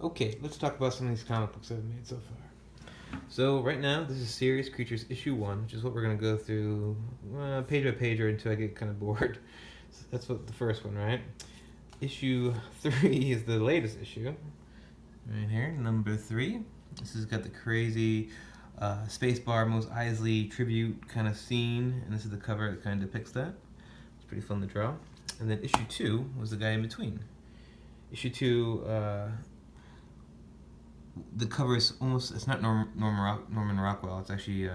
Okay, let's talk about some of these comic books I've made so far. So right now, this is Serious Creatures issue 1, which is what we're going to go through page by page or until I get kind of bored. So that's what the first one, right? Issue 3 is the latest issue. Right here, number 3. This has got the crazy Spacebar Mos Eisley tribute kind of scene, and this is the cover that kind of depicts that. It's pretty fun to draw. And then issue 2 was the guy in between. Issue 2, the cover is almost, it's not Norman Rockwell, it's actually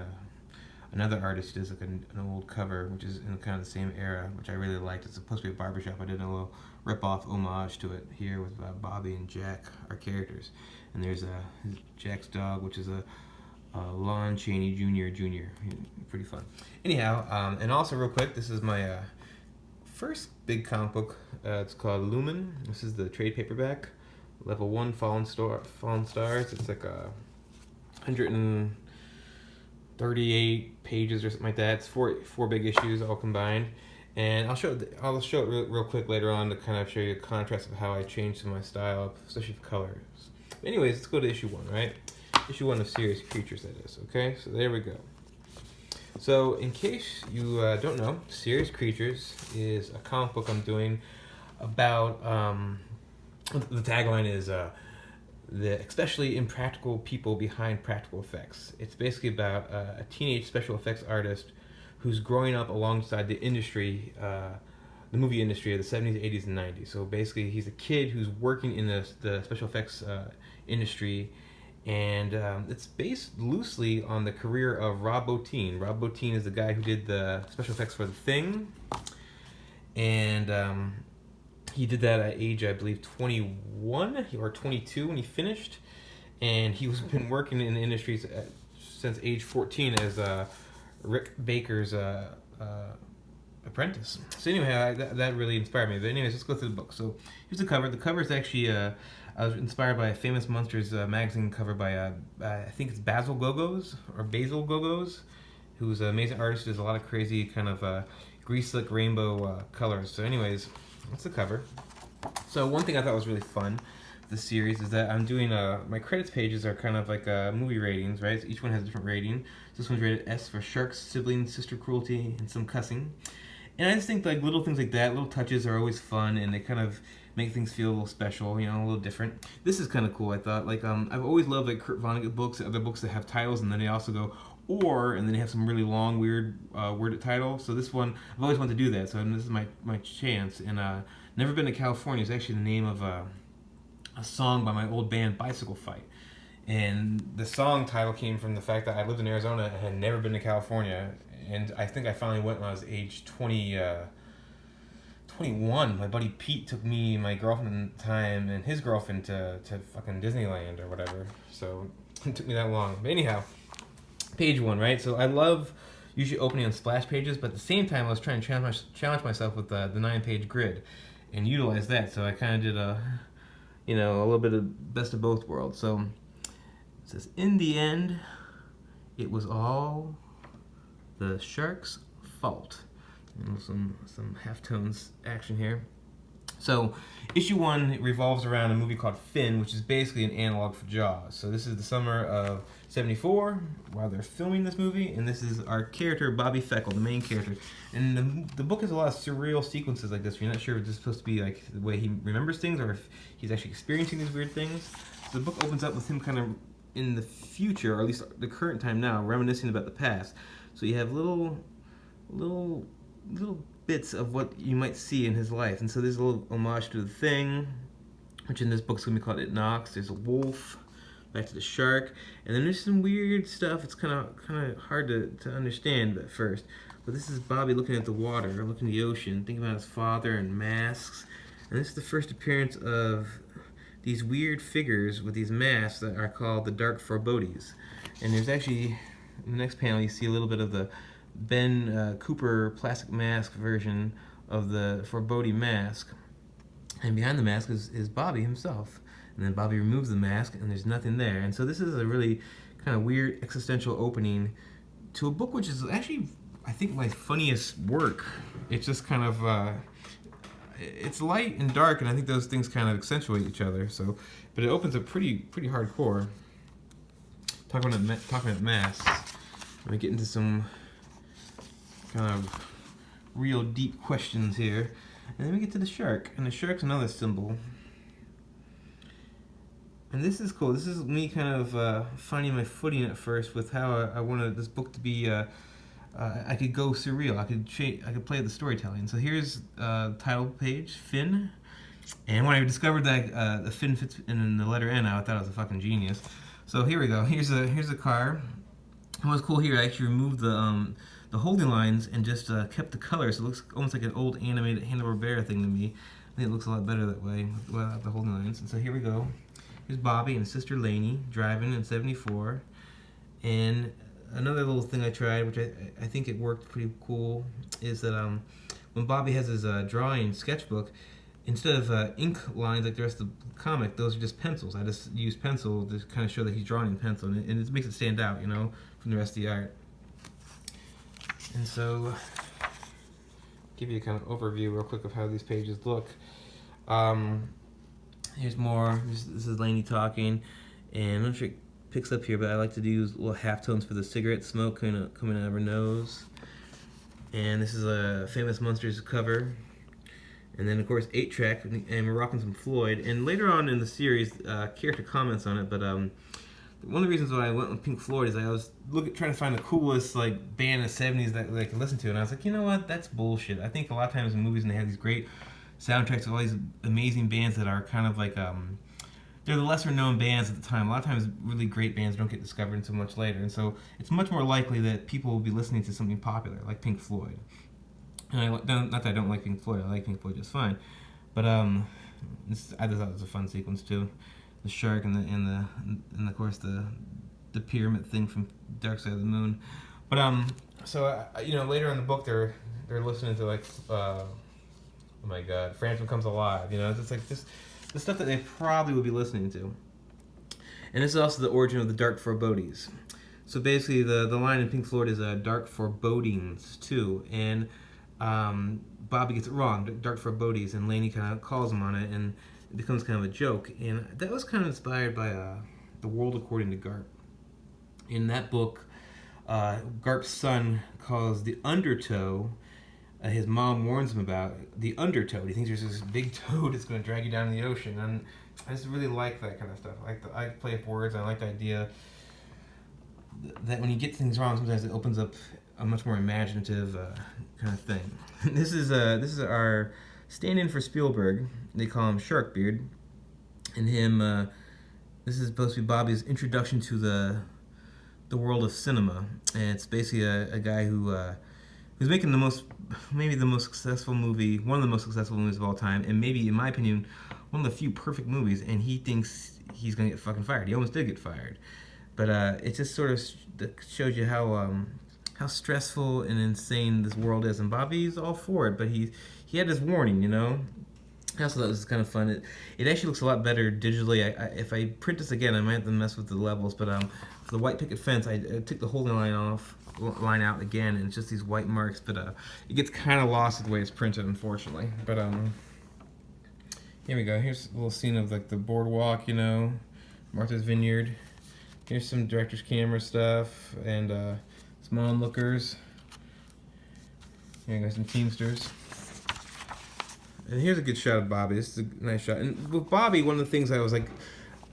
another artist who does like an old cover, which is in kind of the same era, which I really liked. It's supposed to be a barbershop. I did a little rip-off homage to it here with Bobby and Jack, our characters. And there's Jack's dog, which is a Lon Chaney Jr. Pretty fun. Anyhow, and also real quick, this is my first big comic book. It's called Lumen. This is the trade paperback. Level 1 Fallen Stars. It's like 138 pages or something like that. It's four big issues all combined. And I'll show it real quick later on to kind of show you a contrast of how I changed my style, especially for colors. But anyways, let's go to issue 1, right? Issue 1 of Serious Creatures, that is. Okay, so there we go. So in case you don't know, Serious Creatures is a comic book I'm doing about, the tagline is the especially impractical people behind practical effects. It's basically about a teenage special effects artist who's growing up alongside the industry, the movie industry of the 70s, 80s, and 90s. So basically he's a kid who's working in the special effects industry, and it's based loosely on the career of Rob Bottin. Rob Bottin is the guy who did the special effects for The Thing, and he did that at age, I believe, 21 or 22 when he finished, and he was been working in the industry since age 14 as Rick Baker's apprentice. So anyway, that really inspired me. But anyways, let's go through the book. So here's the cover. The cover is actually I was inspired by a Famous Monsters magazine cover by I think it's Basil Gogos, who's an amazing artist. Does a lot of crazy kind of grease-slick rainbow colors. So anyways, that's the cover. So one thing I thought was really fun, this series, is that I'm doing my credits pages are kind of like movie ratings, right? So each one has a different rating. So this one's rated S for sharks, siblings, sister cruelty, and some cussing. And I just think like little things like that, little touches are always fun, and they kind of make things feel a little special, you know, a little different. This is kind of cool, I thought. Like I've always loved like Kurt Vonnegut books, other books that have titles, and then they also go or, and then they have some really long, weird worded title. So this one, I've always wanted to do that. So this is my chance. And Never Been to California is actually the name of a song by my old band Bicycle Fight. And the song title came from the fact that I lived in Arizona and had never been to California. And I think I finally went when I was age 21. My buddy Pete took me, my girlfriend at the time, and his girlfriend to fucking Disneyland or whatever. So it took me that long. But anyhow, page 1, right? So I love usually opening on splash pages, but at the same time I was trying to challenge myself with the 9-page grid and utilize that. So I kind of did a little bit of best of both worlds. So it says, in the end, it was all the shark's fault. And some halftones action here. So issue 1 revolves around a movie called Finn, which is basically an analog for Jaws. So this is the summer of '74 while they're filming this movie, and this is our character Bobby Feckle, the main character. And the book has a lot of surreal sequences like this. You're not sure if this is supposed to be like the way he remembers things or if he's actually experiencing these weird things. So the book opens up with him kind of in the future, or at least the current time now, reminiscing about the past. So you have little bits of what you might see in his life. And so there's a little homage to The Thing, which in this book's going to be called It Knocks. There's a wolf, back to the shark, and then there's some weird stuff. It's kind of hard to understand at first. But this is Bobby looking at the water, looking at the ocean, thinking about his father and masks. And this is the first appearance of these weird figures with these masks that are called the Dark Forebodies. And there's actually, in the next panel, you see a little bit of the Ben Cooper plastic mask version of the Forebodie mask, and behind the mask is Bobby himself, and then Bobby removes the mask and there's nothing there. And so this is a really kind of weird existential opening to a book which is actually, I think, my funniest work. It's just kind of it's light and dark, and I think those things kind of accentuate each other. So, but it opens up pretty hardcore. Talking about masks. Let me get into some kind of real deep questions here, and then we get to the shark, and the shark's another symbol. And this is cool. This is me kind of finding my footing at first with how I wanted this book to be. I could go surreal. I could play the storytelling. So here's the title page, Finn. And when I discovered that the Finn fits in the letter N, I thought I was a fucking genius. So here we go. Here's a car. And what's cool here, I actually removed the holding lines and just kept the color, so it looks almost like an old animated Hanna-Barbera thing to me. I think it looks a lot better that way without the holding lines. And so here we go. Here's Bobby and his sister Lainey driving in '74. And another little thing I tried, which I think it worked pretty cool, is that when Bobby has his drawing sketchbook, instead of ink lines like the rest of the comic, those are just pencils. I just use pencil to kind of show that he's drawing in pencil, and it makes it stand out, you know, from the rest of the art. And so, give you a kind of overview real quick of how these pages look. Here's more. This is Lainey talking, and I'm not sure it picks up here, but I like to do little halftones for the cigarette smoke coming out of her nose. And this is a Famous Monsters cover. And then, of course, 8-track, and we're rocking some Floyd. And later on in the series, character comments on it, but one of the reasons why I went with Pink Floyd is I was trying to find the coolest like band of the 70s that I could listen to, and I was like, you know what, that's bullshit. I think a lot of times in movies, and they have these great soundtracks of all these amazing bands that are kind of like, they're the lesser known bands at the time. A lot of times really great bands don't get discovered until much later, and so it's much more likely that people will be listening to something popular, like Pink Floyd. And not that I don't like Pink Floyd, I like Pink Floyd just fine. But I just thought it was a fun sequence too. The shark and of course the pyramid thing from Dark Side of the Moon. But so you know, later in the book they're listening to like oh my god, Phantom Comes Alive. You know, it's like this the stuff that they probably would be listening to. And this is also the origin of the dark forebodings. So basically the line in Pink Floyd is dark forebodings too, and Bobby gets it wrong, dark forebodings, and Lainey kind of calls him on it, and it becomes kind of a joke. And that was kind of inspired by The World According to Garp. In that book, Garp's son calls the undertow, his mom warns him about the undertow. He thinks there's this big toad that's going to drag you down in the ocean. And I just really like that kind of stuff. I play with words. I like the idea that when you get things wrong, sometimes it opens up a much more imaginative kind of thing. This is our stand-in for Spielberg. They call him Sharkbeard, and him. This is supposed to be Bobby's introduction to the world of cinema, and it's basically a guy who's making maybe the most successful movie, one of the most successful movies of all time, and maybe, in my opinion, one of the few perfect movies. And he thinks he's gonna get fucking fired. He almost did get fired, but it just sort of shows you how stressful and insane this world is. And Bobby's all for it, but he had his warning, you know. I also thought this was kind of fun. It actually looks a lot better digitally. If I print this again, I might have to mess with the levels. But for the white picket fence, I took the holding line out again, and it's just these white marks. But it gets kind of lost with the way it's printed, unfortunately. But here we go. Here's a little scene of like the boardwalk, you know, Martha's Vineyard. Here's some director's camera stuff and some onlookers. Here we go, some Teamsters. And here's a good shot of Bobby. This is a nice shot. And with Bobby, one of the things I was like,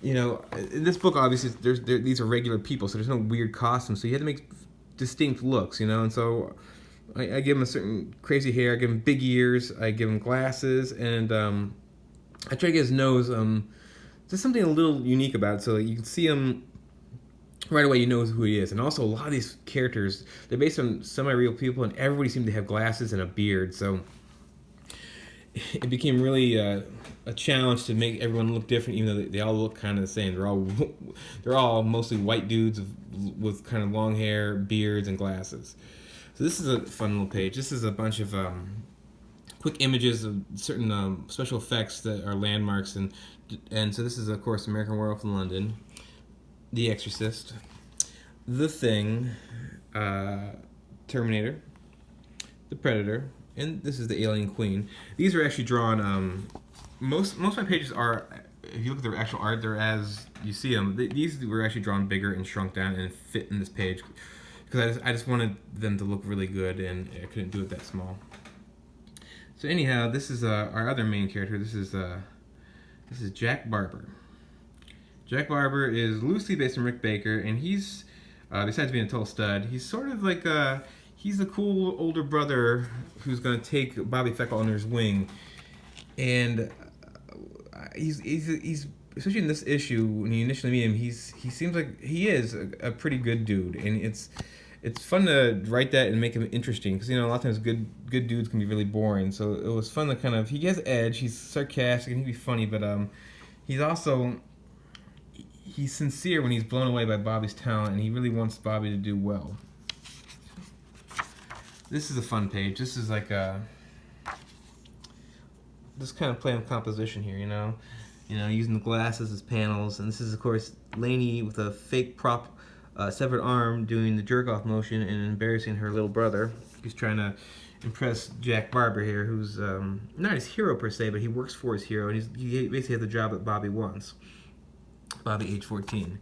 you know, in this book, obviously, these are regular people, so there's no weird costumes. So you had to make distinct looks, you know. And so I give him a certain crazy hair. I give him big ears. I give him glasses, and I try to get his nose. There's something a little unique about it, so you can see him right away. You know who he is. And also, a lot of these characters, they're based on semi-real people, and everybody seemed to have glasses and a beard. So it became really a challenge to make everyone look different, even though they all look kind of the same. They're all mostly white dudes with kind of long hair, beards, and glasses. So this is a fun little page. This is a bunch of quick images of certain special effects that are landmarks, and so this is, of course, American Werewolf in London, The Exorcist, The Thing, Terminator, The Predator, and this is the Alien Queen. These are actually drawn. Most of my pages are, if you look at the actual art, they're as you see them. These were actually drawn bigger and shrunk down and fit in this page because I just wanted them to look really good, and I couldn't do it that small. So anyhow, this is our other main character. This is Jack Barber. Jack Barber is loosely based on Rick Baker, and he's besides being a total stud, he's sort of like he's the cool older brother who's going to take Bobby Feckle under his wing, and he's especially in this issue when you initially meet him, he seems like he is a pretty good dude, and it's fun to write that and make him interesting because a lot of times good dudes can be really boring. So it was fun to kind of, he has edge, he's sarcastic and he can be funny, but he's sincere when he's blown away by Bobby's talent, and he really wants Bobby to do well. This is a fun page. This is like this kind of playing with composition here, using the glasses as panels, and this is of course Lainey with a fake prop severed arm doing the jerk-off motion and embarrassing her little brother. He's trying to impress Jack Barber here, who's not his hero per se, but he works for his hero, and he basically has the job that Bobby wants. Bobby, age 14.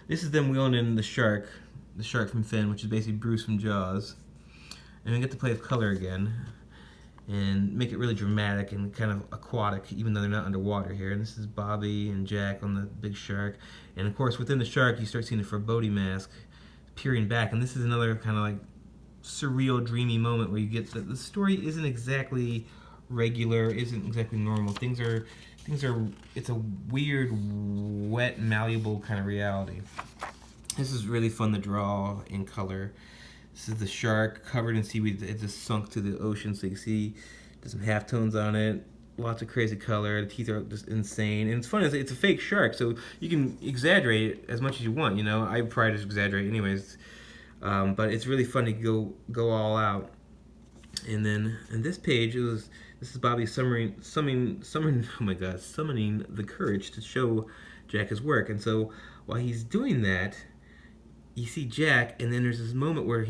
This is them wheeling in the shark from Finn, which is basically Bruce from Jaws. And we get to play with color again and make it really dramatic and kind of aquatic, even though they're not underwater here. And this is Bobby and Jack on the big shark. And of course, within the shark, you start seeing the foreboding mask peering back. And this is another kind of like surreal, dreamy moment where you get that the story isn't exactly regular, isn't exactly normal. Things are, it's a weird, wet, malleable kind of reality. This is really fun to draw in color. This is the shark covered in seaweed. It just sunk to the ocean, so you can see there's some halftones on it. Lots of crazy color. The teeth are just insane. And it's funny, it's a fake shark, so you can exaggerate it as much as you want, I probably just exaggerate anyways. But it's really fun to go all out. And then in this page, this is Bobby summoning the courage to show Jack his work. And so while he's doing that, you see Jack, and then there's this moment where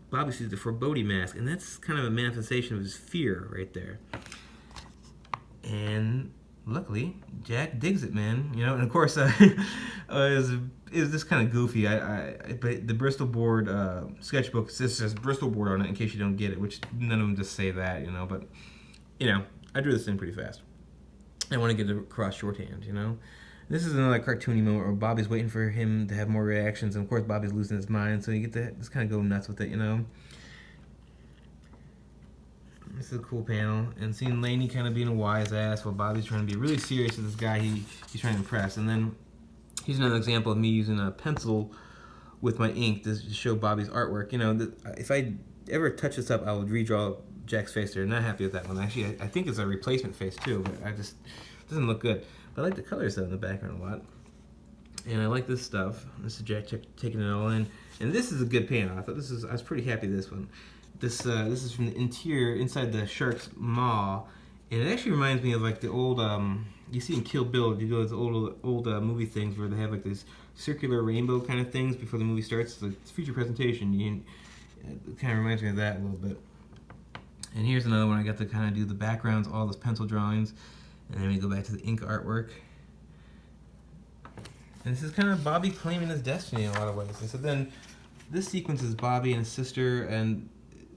Bobby sees the foreboding mask, and that's kind of a manifestation of his fear right there. And luckily, Jack digs it, man. And of course, it was this kind of goofy. But the Bristol board sketchbook, this says Bristol board on it in case you don't get it, which none of them just say that, But I drew this thing pretty fast. I want to get it across shorthand, This is another cartoony moment where Bobby's waiting for him to have more reactions, and of course Bobby's losing his mind, so you get to just kind of go nuts with it, This is a cool panel, and seeing Lainey kind of being a wise ass while Bobby's trying to be really serious with this guy he's trying to impress. And then here's another example of me using a pencil with my ink to show Bobby's artwork. If I ever touch this up, I would redraw Jack's face. They're not happy with that one. Actually, I think it's a replacement face too, but it doesn't look good. But I like the colors though in the background a lot. And I like this stuff. This is Jack taking it all in. And this is a good panel. I was pretty happy with this one. This is from the interior, inside the shark's maw. And it actually reminds me of like the old, you see in Kill Bill, you do those old movie things where they have like these circular rainbow kind of things before the movie starts. It's a feature presentation. It kind of reminds me of that a little bit. And here's another one I got to kind of do the backgrounds, all those pencil drawings. And then we go back to the ink artwork. And this is kind of Bobby claiming his destiny in a lot of ways. And so then this sequence is Bobby and his sister, and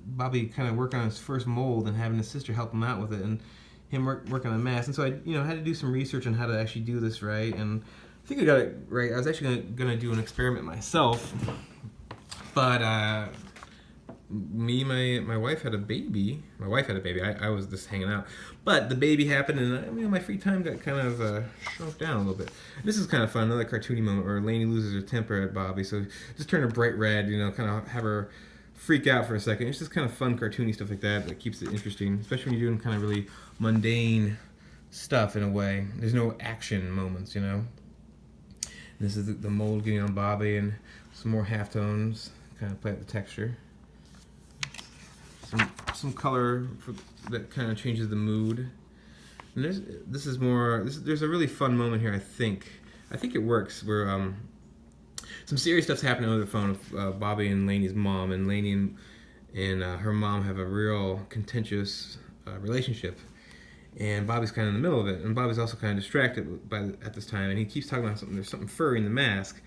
Bobby kind of working on his first mold and having his sister help him out with it, and him working on a mask. And so I had to do some research on how to actually do this right, and I think I got it right. I was actually gonna do an experiment myself, but my wife had a baby. My wife had a baby. I was just hanging out, but the baby happened, and my free time got kind of shrunk down a little bit. This is kind of fun. Another cartoony moment where Lainey loses her temper at Bobby, so just turn her bright red. Kind of have her freak out for a second. It's just kind of fun, cartoony stuff like that keeps it interesting, especially when you're doing kind of really mundane stuff in a way. There's no action moments, This is the mold getting on Bobby, and some more halftones, kind of play with the texture. Some color that kind of changes the mood. And there's a really fun moment here, I think it works, where some serious stuff's happening over the phone with Bobby and Lainey's mom, and Lainey and her mom have a real contentious relationship. And Bobby's kind of in the middle of it, and Bobby's also kind of distracted at this time, and he keeps talking about something. There's something furry in the mask,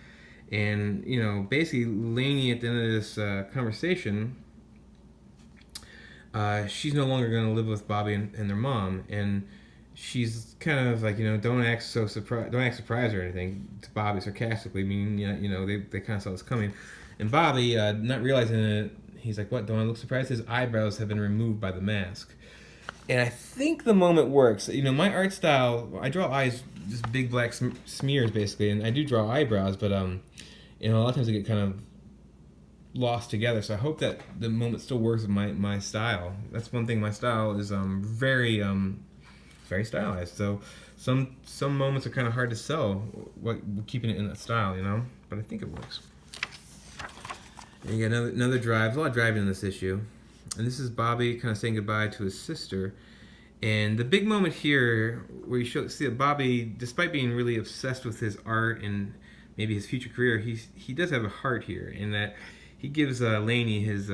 and basically Lainey at the end of this conversation, she's no longer going to live with Bobby and their mom, and she's kind of like, don't act surprised or anything to Bobby sarcastically, meaning they kind of saw this coming, and Bobby, not realizing it, he's like, "What? Don't I look surprised?" His eyebrows have been removed by the mask. And I think the moment works. My art style, I draw eyes, just big black smears basically, and I do draw eyebrows, but a lot of times they get kind of lost together. So I hope that the moment still works with my style. That's one thing. My style is very very stylized. So some moments are kind of hard to sell, keeping it in that style, But I think it works. And you got another drive. There's a lot of driving in this issue. And this is Bobby kind of saying goodbye to his sister. And the big moment here where you see that Bobby, despite being really obsessed with his art and maybe his future career, he does have a heart here, in that he gives Lainey his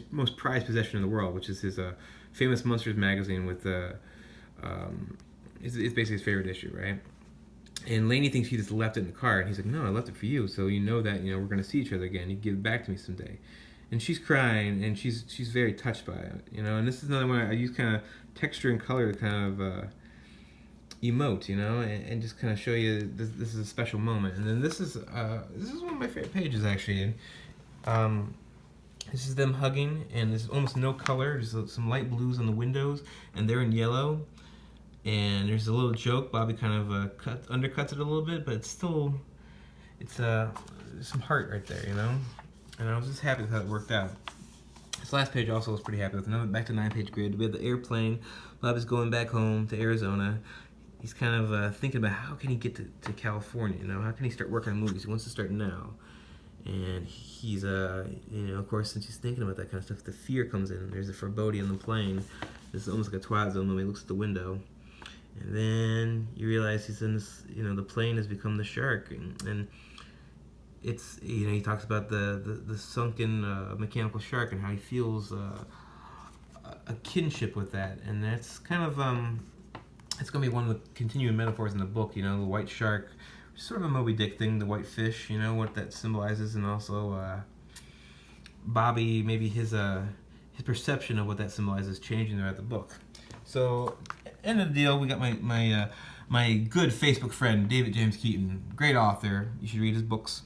most prized possession in the world, which is his Famous Monsters magazine with it's basically his favorite issue, right? And Lainey thinks he just left it in the car, and he's like, "No, I left it for you, so that we're going to see each other again. You give it back to me someday." And she's crying, and she's very touched by it, And this is another one I use kind of texture and color to kind of emote, and just kind of show you this is a special moment. And then this is one of my favorite pages actually. This is them hugging, and there's almost no color. There's some light blues on the windows, and they're in yellow. And there's a little joke. Bobby kind of undercuts it a little bit, but it's some heart right there, And I was just happy with how it worked out. This last page also was pretty happy with. Another back to 9-page grid. We have the airplane. Bobby's going back home to Arizona. He's kind of thinking about how can he get to California. How can he start working on movies? He wants to start now. And he's of course, since he's thinking about that kind of stuff, the fear comes in. There's a foreboding on the plane. This is almost like a Twilight Zone when he looks at the window. And then you realize he's in this, the plane has become the shark, and it's, he talks about the sunken mechanical shark and how he feels a kinship with that, and that's kind of it's going to be one of the continuing metaphors in the book. The white shark, sort of a Moby Dick thing, the white fish, what that symbolizes, and also Bobby, maybe his perception of what that symbolizes changing throughout the book. So, end of the deal, we got my good Facebook friend, David James Keaton. Great author. You should read his books.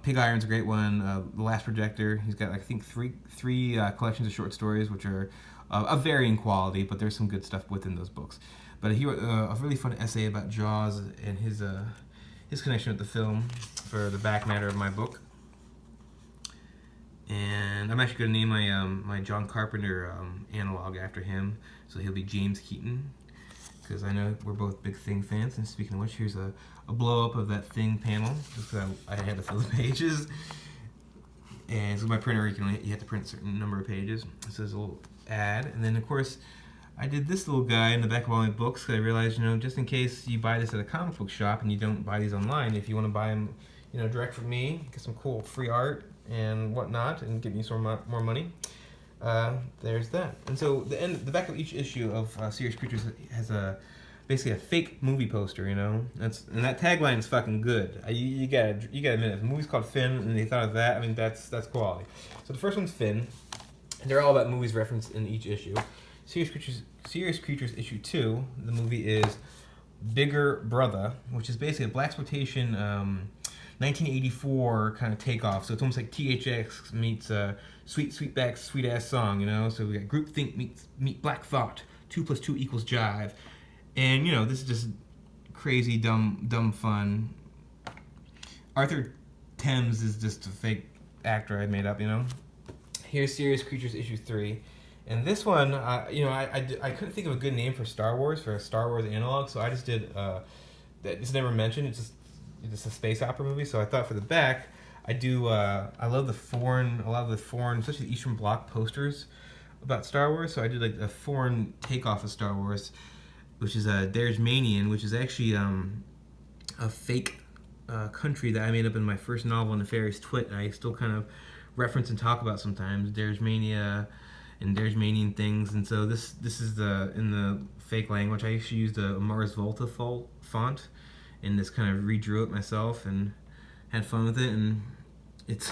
Pig Iron's a great one. The Last Projector. He's got, I think, three collections of short stories, which are of varying quality, but there's some good stuff within those books. But he wrote a really fun essay about Jaws and his connection with the film for the back matter of my book. And I'm actually going to name my John Carpenter analog after him, so he'll be James Keaton, because I know we're both big Thing fans. And speaking of which, here's a blow-up of that Thing panel, just because I had to fill the pages. And so my printer, you have to print a certain number of pages. It says a little ad. And then, of course, I did this little guy in the back of all my books, because I realized, just in case you buy this at a comic book shop and you don't buy these online, if you want to buy them, direct from me, get some cool free art and whatnot, and get me some more money. There's that. And so the back of each issue of Serious Creatures has basically a fake movie poster. And that tagline is fucking good. You gotta admit it. The movie's called Finn, and they thought of that. I mean, that's quality. So the first one's Finn, and they're all about movies referenced in each issue. Serious Creatures issue 2. The movie is Bigger Brother, which is basically a blaxploitation 1984 kind of takeoff. So it's almost like THX meets Sweetback's Sweet Ass Song, So we got Groupthink meet Black Thought. 2 + 2 = jive. And, this is just crazy, dumb fun. Arthur Thames is just a fake actor I made up, Here's Serious Creatures issue 3. And this one, I couldn't think of a good name for Star Wars, for a Star Wars analog, so I just did, it's never mentioned, it's just a space opera movie. So I thought for the back, I love a lot of the foreign, especially the Eastern Bloc posters about Star Wars. So I did like a foreign takeoff of Star Wars, which is Dergemanian, which is actually a fake country that I made up in my first novel, Nefarious Twit. And I still kind of reference and talk about sometimes. There's Mania and there's Manian things, and so this is the in the fake language. I actually used a Mars Volta font, and just kind of redrew it myself and had fun with it. And it's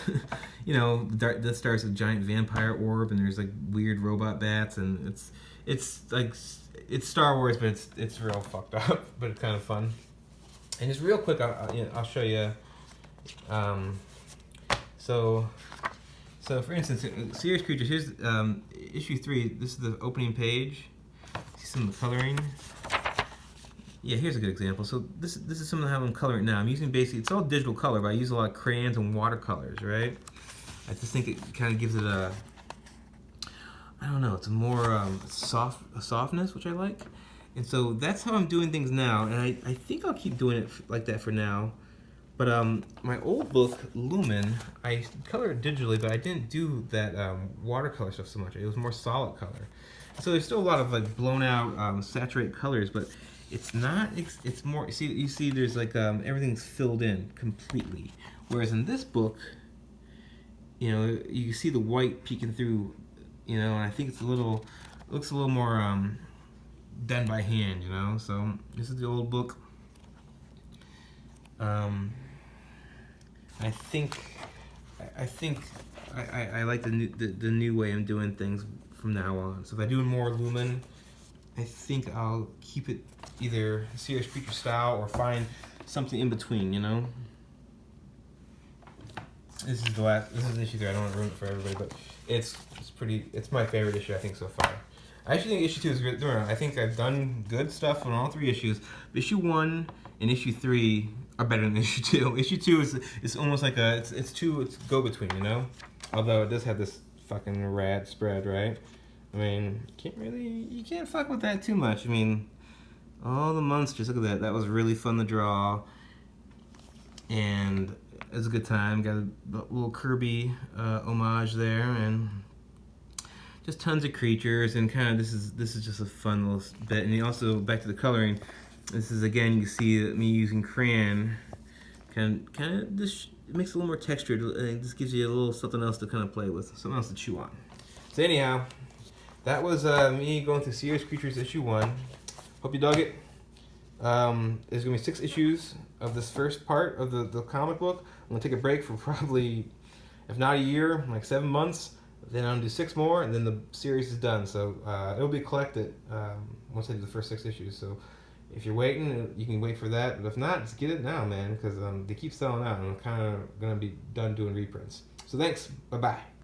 Death Star's a giant vampire orb, and there's like weird robot bats, and it's like it's Star Wars, but it's real fucked up, but it's kind of fun. And just real quick, I'll show you. So for instance, Serious Creatures. Here's issue 3. This is the opening page. See some of the coloring. Yeah, here's a good example. So this is some of how I'm coloring now. I'm using basically, it's all digital color, but I use a lot of crayons and watercolors, right? I just think it kind of gives it a, I don't know, it's a more softness, which I like. And so that's how I'm doing things now, and I think I'll keep doing it like that for now. But my old book, Lumen, I colored digitally, but I didn't do that watercolor stuff so much. It was more solid color. So there's still a lot of like blown out saturated colors, but it's not, it's more, you see there's like everything's filled in completely. Whereas in this book, you see the white peeking through, and I think it's looks a little more done by hand, So this is the old book. I think I like the new way I'm doing things from now on. So if I do more Lumen, I think I'll keep it either Serious Creature style or find something in between, This is issue 3. I don't want to ruin it for everybody, but it's my favorite issue, I think, so far. I actually think issue 2 is good. I think I've done good stuff on all 3 issues. Issue 1 and issue 3 are better than issue 2. Issue 2 is almost like it's go-between, Although it does have this fucking rad spread, right? I mean, you can't fuck with that too much. I mean, all the monsters, look at that. That was really fun to draw. And it was a good time. Got a little Kirby homage there, and just tons of creatures, and kind of this is just a fun little bit. And also back to the coloring. This is again, you see me using crayon. Kind of this makes it a little more textured. It just gives you a little something else to kind of play with, something else to chew on. So anyhow, that was me going through Serious Creatures issue 1. Hope you dug it. There's gonna be 6 issues of this first part of the comic book. I'm gonna take a break for probably, if not a year, like 7 months. Then I'm gonna do 6 more, and then the series is done. So it'll be collected once I do the first 6 issues. So if you're waiting, you can wait for that. But if not, just get it now, man, because they keep selling out, and I'm kind of gonna be done doing reprints. So thanks. Bye bye.